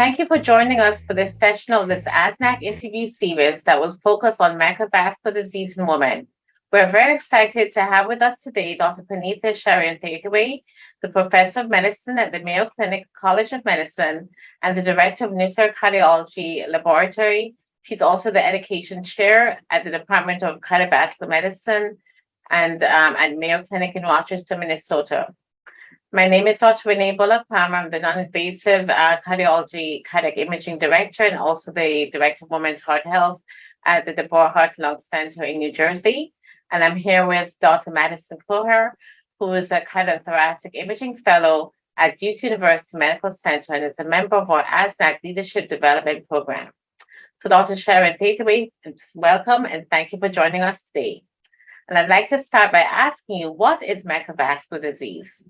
Thank you for joining us for this session of this ASNC interview series that will focus on microvascular disease in women. We're very excited to have with us today Dr. Panithaya Chareonthaitawee, the Professor of Medicine at the Mayo Clinic College of Medicine and the Director of Nuclear Cardiology Laboratory. She's also the Education Chair at the Department of Cardiovascular Medicine and at Mayo Clinic in Rochester, Minnesota. My name is Dr. Renée Bullock-Palmer. I'm the non-invasive cardiology cardiac imaging director and also the director of women's heart health at the DeBoer Heart Lung Center in New Jersey. And I'm here with Dr. Madison Kocher, who is a cardiothoracic imaging fellow at Duke University Medical Center and is a member of our ASNC Leadership Development Program. So Dr. Chareonthaitawee, welcome and thank you for joining us today. And I'd like to start by asking you, what is microvascular disease?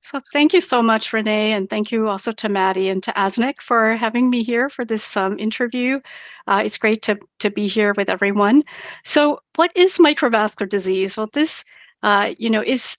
So thank you so much, Renee, and thank you also to Maddie and to ASNC for having me here for this interview. It's great to be here with everyone. So what is microvascular disease? Well, this, is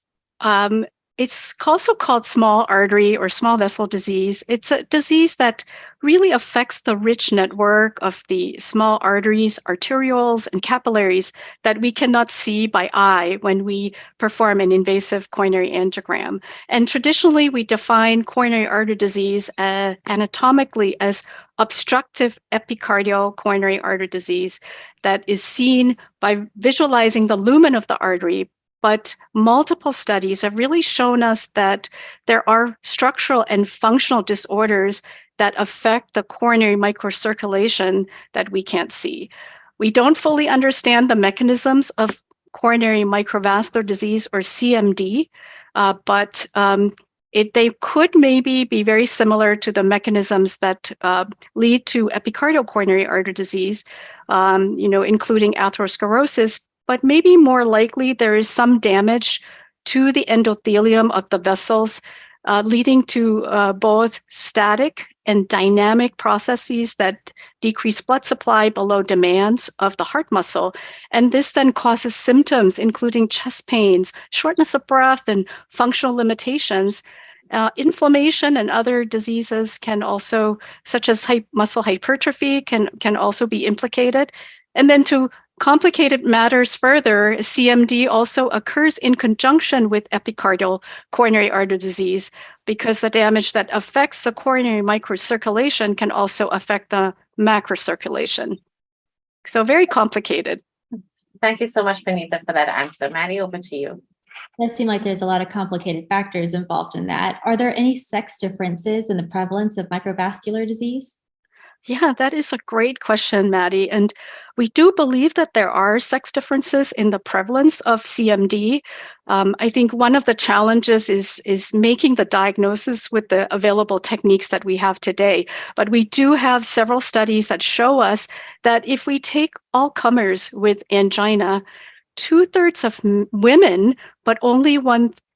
it's also called small artery or small vessel disease. It's a disease that really affects the rich network of the small arteries, arterioles, and capillaries that we cannot see by eye when we perform an invasive coronary angiogram. And traditionally, we define coronary artery disease anatomically as obstructive epicardial coronary artery disease that is seen by visualizing the lumen of the artery. But multiple studies have really shown us that there are structural and functional disorders that affect the coronary microcirculation that we can't see. We don't fully understand the mechanisms of coronary microvascular disease or CMD, but they could maybe be very similar to the mechanisms that lead to epicardial coronary artery disease, including atherosclerosis. But maybe more likely, there is some damage to the endothelium of the vessels, leading to both static and dynamic processes that decrease blood supply below demands of the heart muscle. And this then causes symptoms, including chest pains, shortness of breath, and functional limitations. Inflammation and other diseases can also, such as muscle hypertrophy, can also be implicated. And then to complicate matters further, CMD also occurs in conjunction with epicardial coronary artery disease because the damage that affects the coronary microcirculation can also affect the macrocirculation. So very complicated. Thank you so much, Panithaya, for that answer. Maddie, over to you. It does seem like there's a lot of complicated factors involved in that. Are there any sex differences in the prevalence of microvascular disease? Yeah, that is a great question, Maddie. And we do believe that there are sex differences in the prevalence of CMD. I think one of the challenges is making the diagnosis with the available techniques that we have today. But we do have several studies that show us that if we take all comers with angina, 2/3 of women, but only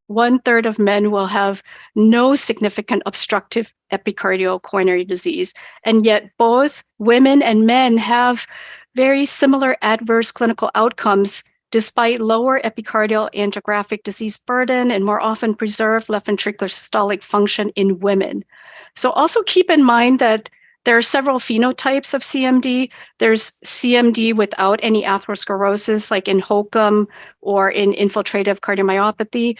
one-third of men will have no significant obstructive epicardial coronary disease. And yet both women and men have very similar adverse clinical outcomes despite lower epicardial angiographic disease burden and more often preserved left ventricular systolic function in women. So also keep in mind that there are several phenotypes of CMD. There's CMD without any atherosclerosis, like in HOCM or in infiltrative cardiomyopathy.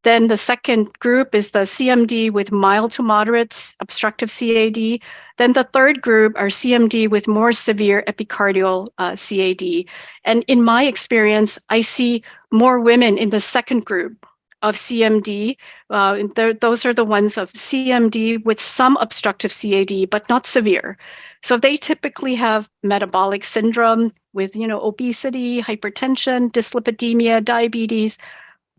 Then the second group is the CMD with mild to moderate obstructive CAD. Then the third group are CMD with more severe epicardial CAD. And in my experience, I see more women in the second group of CMD. Those are the ones of CMD with some obstructive CAD, but not severe. So they typically have metabolic syndrome with, obesity, hypertension, dyslipidemia, diabetes,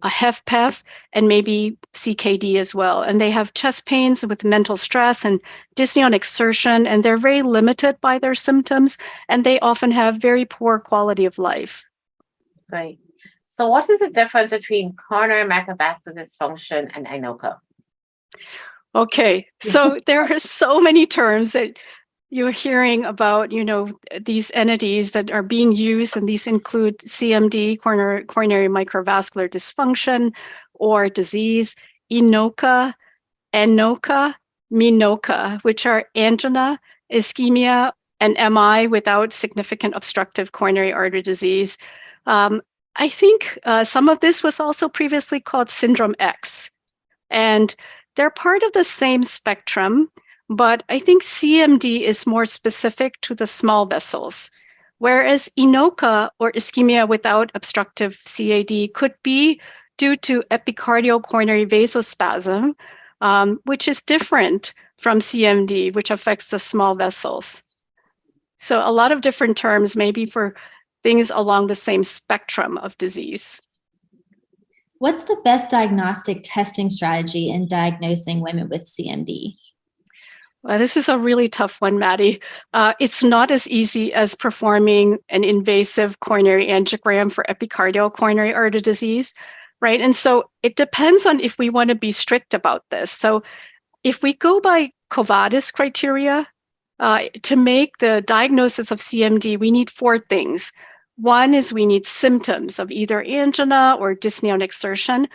a HFpEF, and maybe CKD as well. And they have chest pains with mental stress and dyspnea on exertion, and they're very limited by their symptoms, and they often have very poor quality of life. Right. So what is the difference between coronary microvascular dysfunction and Anoka? Okay, so there are so many terms that you're hearing about, these entities that are being used, and these include CMD, coronary microvascular dysfunction or disease, Anoka, MINOCA, which are angina, ischemia, and MI without significant obstructive coronary artery disease. I think some of this was also previously called Syndrome X, and they're part of the same spectrum, but I think CMD is more specific to the small vessels, whereas Anoka, or ischemia without obstructive CAD, could be due to epicardial coronary vasospasm, which is different from CMD, which affects the small vessels. So a lot of different terms, maybe for things along the same spectrum of disease. What's the best diagnostic testing strategy in diagnosing women with CMD? Well, this is a really tough one, Maddie. It's not as easy as performing an invasive coronary angiogram for epicardial coronary artery disease, right? And so it depends on if we want to be strict about this. So if we go by Covadis criteria, to make the diagnosis of CMD, we need 4 things. One is we need symptoms of either angina or dyspnea on exertion.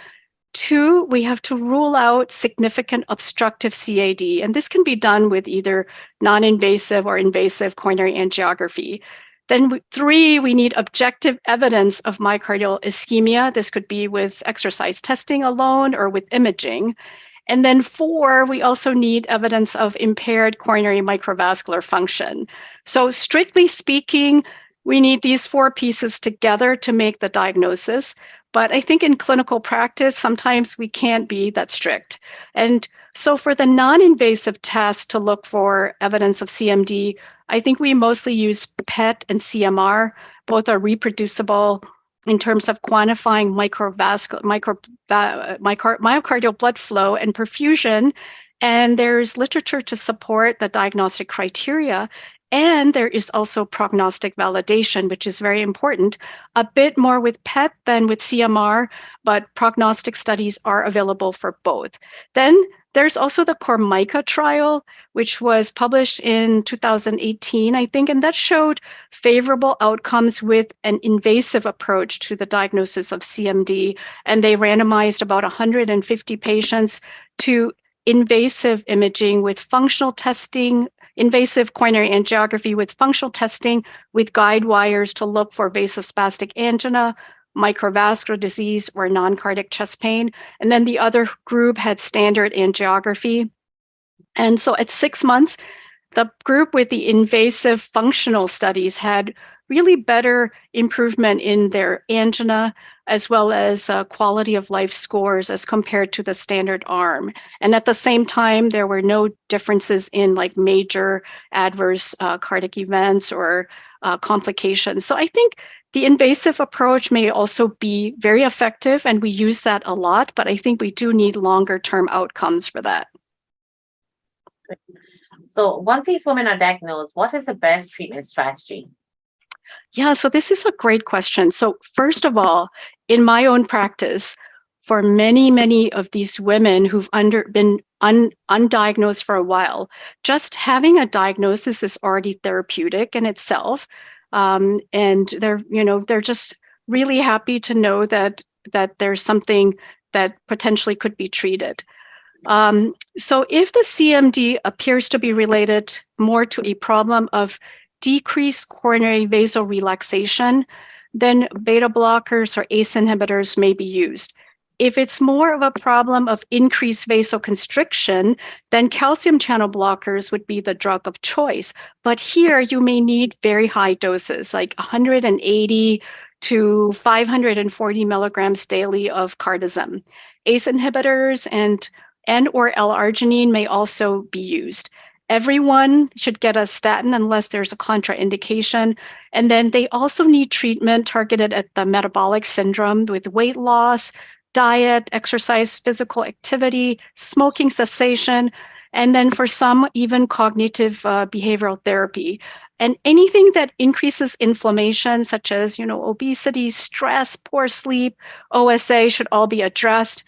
2, we have to rule out significant obstructive CAD, and this can be done with either non-invasive or invasive coronary angiography. Then 3, we need objective evidence of myocardial ischemia. This could be with exercise testing alone or with imaging. And then 4, we also need evidence of impaired coronary microvascular function. So strictly speaking, we need these 4 pieces together to make the diagnosis. But I think in clinical practice, sometimes we can't be that strict. And so for the non-invasive test to look for evidence of CMD, I think we mostly use PET and CMR. Both are reproducible in terms of quantifying myocardial blood flow and perfusion. And there's literature to support the diagnostic criteria. And there is also prognostic validation, which is very important, a bit more with PET than with CMR, but prognostic studies are available for both. Then there's also the CORMICA trial, which was published in 2018, I think, and that showed favorable outcomes with an invasive approach to the diagnosis of CMD. And they randomized about 150 patients to invasive imaging with functional testing, invasive coronary angiography with functional testing with guide wires to look for vasospastic angina, microvascular disease, or non-cardiac chest pain. And then the other group had standard angiography. And so at 6 months, the group with the invasive functional studies had really better improvement in their angina, as well as quality of life scores as compared to the standard arm. And at the same time, there were no differences in like major adverse cardiac events or complications. So I think the invasive approach may also be very effective, and we use that a lot, but I think we do need longer term outcomes for that. So once these women are diagnosed, what is the best treatment strategy? Yeah, so this is a great question. So first of all, in my own practice, for many of these women who've been undiagnosed for a while, just having a diagnosis is already therapeutic in itself. And they're just really happy to know that there's something that potentially could be treated. So if the CMD appears to be related more to a problem of decreased coronary vasorelaxation, then beta blockers or ACE inhibitors may be used. If it's more of a problem of increased vasoconstriction, then calcium channel blockers would be the drug of choice. But here you may need very high doses, like 180 to 540 milligrams daily of cardizem. ACE inhibitors and or L-arginine may also be used. Everyone should get a statin unless there's a contraindication. And then they also need treatment targeted at the metabolic syndrome with weight loss, diet, exercise, physical activity, smoking cessation, and then for some, even cognitive behavioral therapy. And anything that increases inflammation, such as obesity, stress, poor sleep, OSA, should all be addressed.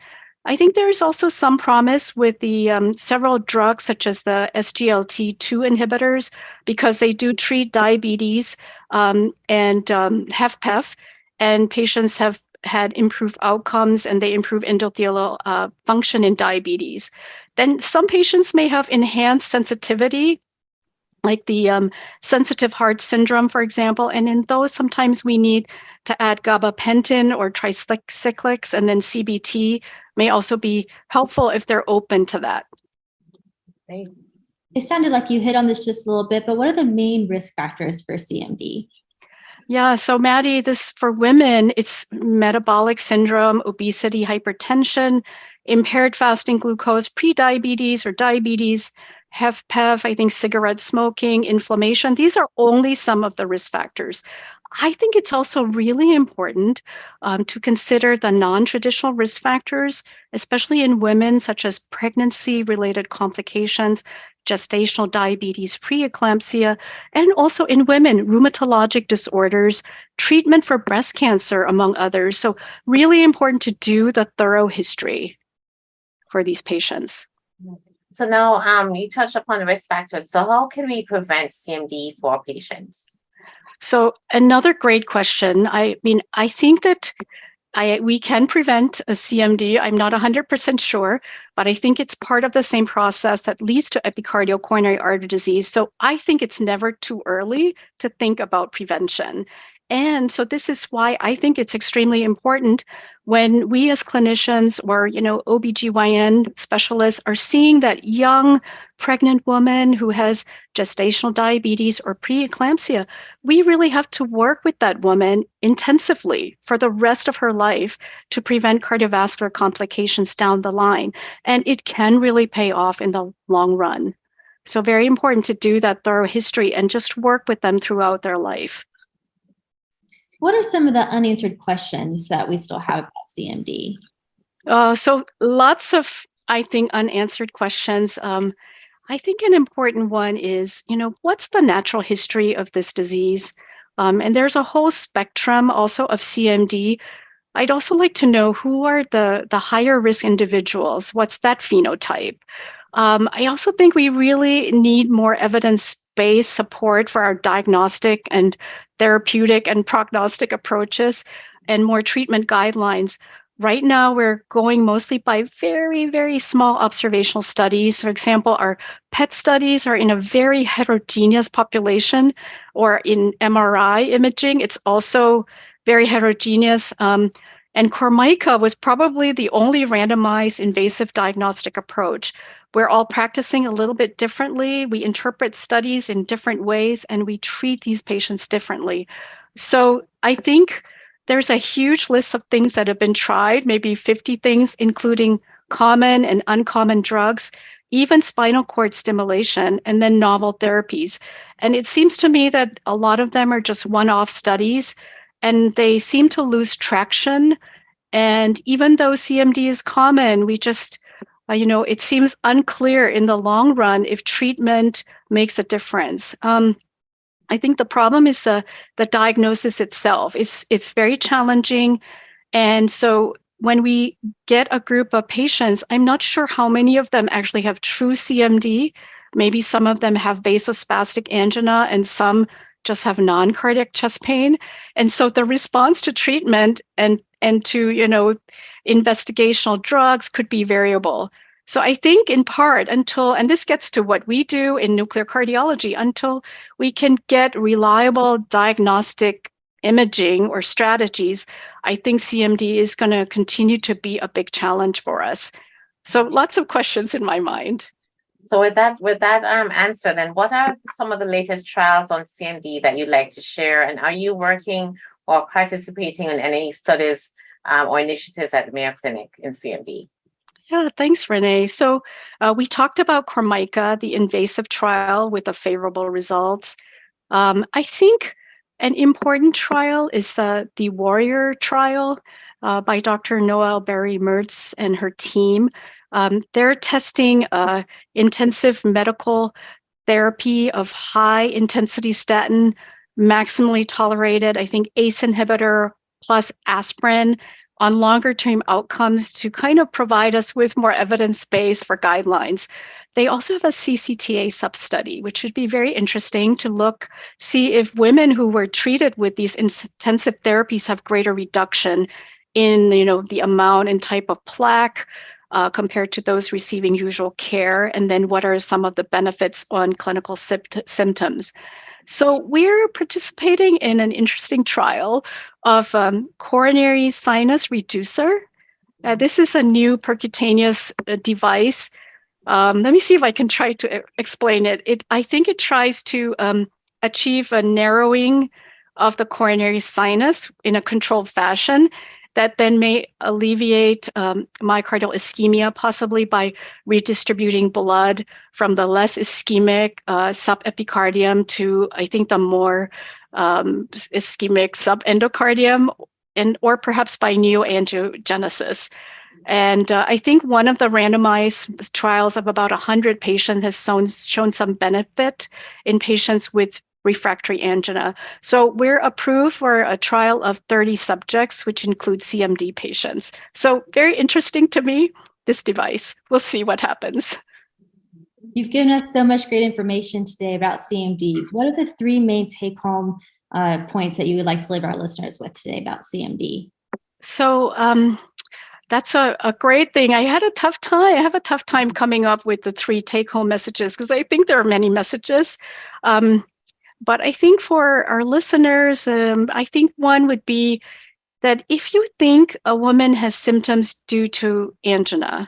I think there's also some promise with the several drugs, such as the SGLT2 inhibitors, because they do treat diabetes and HFpEF, and patients have had improved outcomes and they improve endothelial function in diabetes. Then some patients may have enhanced sensitivity, like the sensitive heart syndrome, for example. And in those, sometimes we need to add gabapentin or tricyclics, and then CBT may also be helpful if they're open to that. Great. It sounded like you hit on this just a little bit, but what are the main risk factors for CMD? Yeah, so Maddie, this for women, it's metabolic syndrome, obesity, hypertension, impaired fasting glucose, prediabetes or diabetes, HFpEF, I think cigarette smoking, inflammation. These are only some of the risk factors. I think it's also really important to consider the non-traditional risk factors, especially in women, such as pregnancy-related complications, gestational diabetes, preeclampsia, and also in women, rheumatologic disorders, treatment for breast cancer, among others. So really important to do the thorough history for these patients. So now you touched upon the risk factors. So how can we prevent CMD for patients? So another great question. I mean, I think that we can prevent a CMD. I'm not 100% sure, but I think it's part of the same process that leads to epicardial coronary artery disease. So I think it's never too early to think about prevention. And so this is why I think it's extremely important when we as clinicians or, OBGYN specialists are seeing that young pregnant woman who has gestational diabetes or preeclampsia, we really have to work with that woman intensively for the rest of her life to prevent cardiovascular complications down the line. And it can really pay off in the long run. So very important to do that thorough history and just work with them throughout their life. What are some of the unanswered questions that we still have about CMD? So lots of, I think, unanswered questions. I think an important one is, what's the natural history of this disease? And there's a whole spectrum also of CMD. I'd also like to know who are the higher risk individuals? What's that phenotype? I also think we really need more evidence-based support for our diagnostic and therapeutic and prognostic approaches and more treatment guidelines. Right now, we're going mostly by very, very small observational studies. For example, our PET studies are in a very heterogeneous population, or in MRI imaging, it's also very heterogeneous. And Cormica was probably the only randomized invasive diagnostic approach. We're all practicing a little bit differently. We interpret studies in different ways, and we treat these patients differently. So I think there's a huge list of things that have been tried, maybe 50 things, including common and uncommon drugs, even spinal cord stimulation, and then novel therapies. And it seems to me that a lot of them are just one-off studies, and they seem to lose traction. And even though CMD is common, we just, it seems unclear in the long run if treatment makes a difference. I think the problem is the diagnosis itself. It's very challenging. And so when we get a group of patients, I'm not sure how many of them actually have true CMD. Maybe some of them have vasospastic angina and some just have non-cardiac chest pain. And so the response to treatment and to, investigational drugs could be variable. So I think in part and this gets to what we do in nuclear cardiology, until we can get reliable diagnostic imaging or strategies, I think CMD is going to continue to be a big challenge for us. So lots of questions in my mind. So with that answer, then what are some of the latest trials on CMD that you'd like to share? And are you working or participating in any studies or initiatives at the Mayo Clinic in CMD? Yeah, thanks, Renée. So we talked about Cormica, the invasive trial with the favorable results. I think an important trial is the Warrior trial by Dr. Noelle Berry-Mertz and her team. They're testing intensive medical therapy of high-intensity statin, maximally tolerated, I think, ACE inhibitor plus aspirin on longer-term outcomes to kind of provide us with more evidence base for guidelines. They also have a CCTA sub-study, which should be very interesting to see if women who were treated with these intensive therapies have greater reduction in, the amount and type of plaque, compared to those receiving usual care, and then what are some of the benefits on clinical symptoms. So we're participating in an interesting trial of coronary sinus reducer. This is a new percutaneous device. Let me see if I can try to explain it. I think it tries to achieve a narrowing of the coronary sinus in a controlled fashion that then may alleviate myocardial ischemia, possibly by redistributing blood from the less ischemic subepicardium to, I think, the more ischemic subendocardium, or perhaps by neoangiogenesis. And I think one of the randomized trials of about 100 patients has shown some benefit in patients with refractory angina. So we're approved for a trial of 30 subjects, which includes CMD patients. So very interesting to me, this device. We'll see what happens. You've given us so much great information today about CMD. What are the 3 main take-home points that you would like to leave our listeners with today about CMD? So that's a great thing. I have a tough time coming up with the 3 take-home messages because I think there are many messages. But I think for our listeners, I think one would be that if you think a woman has symptoms due to angina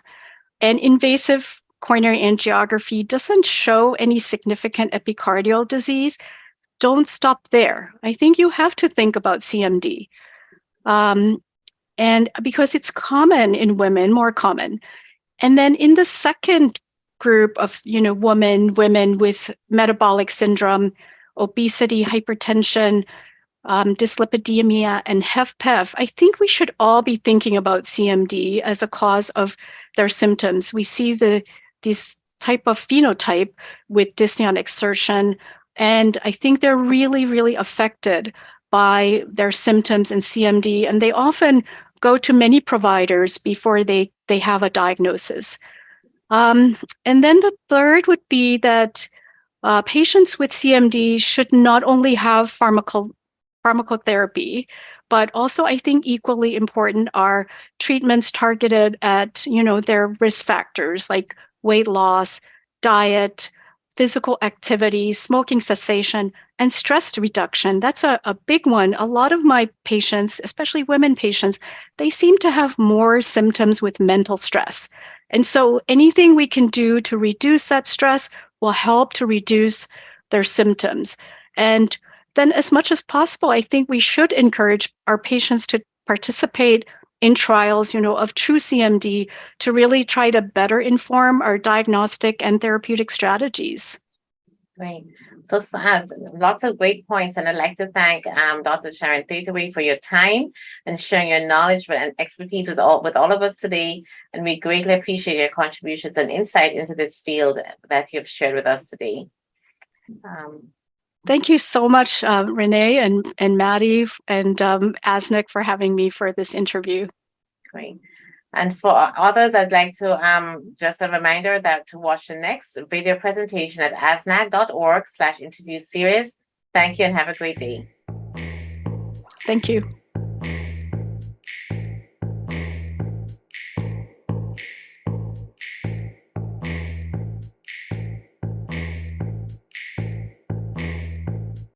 and invasive coronary angiography doesn't show any significant epicardial disease, don't stop there. I think you have to think about CMD. And because it's common in women, more common. And then in the second group of, women with metabolic syndrome, obesity, hypertension, dyslipidemia, and HFpEF, I think we should all be thinking about CMD as a cause of their symptoms. We see this type of phenotype with dyspnea on exertion, and I think they're really, really affected by their symptoms in CMD, and they often go to many providers before they have a diagnosis. And then the third would be that patients with CMD should not only have pharmacotherapy, but also I think equally important are treatments targeted at, their risk factors like weight loss, diet, physical activity, smoking cessation, and stress reduction. That's a big one. A lot of my patients, especially women patients, they seem to have more symptoms with mental stress. And so anything we can do to reduce that stress will help to reduce their symptoms. And then as much as possible, I think we should encourage our patients to participate in trials, of true CMD to really try to better inform our diagnostic and therapeutic strategies. Great. So lots of great points. And I'd like to thank Dr. Chareonthaitawee for your time and sharing your knowledge and expertise with all of us today. And we greatly appreciate your contributions and insight into this field that you've shared with us today. Thank you so much, Renée and Maddie and ASNC for having me for this interview. Great. And for others, I'd like to just a reminder that to watch the next video presentation at asnac.org/interview series. Thank you and have a great day. Thank you.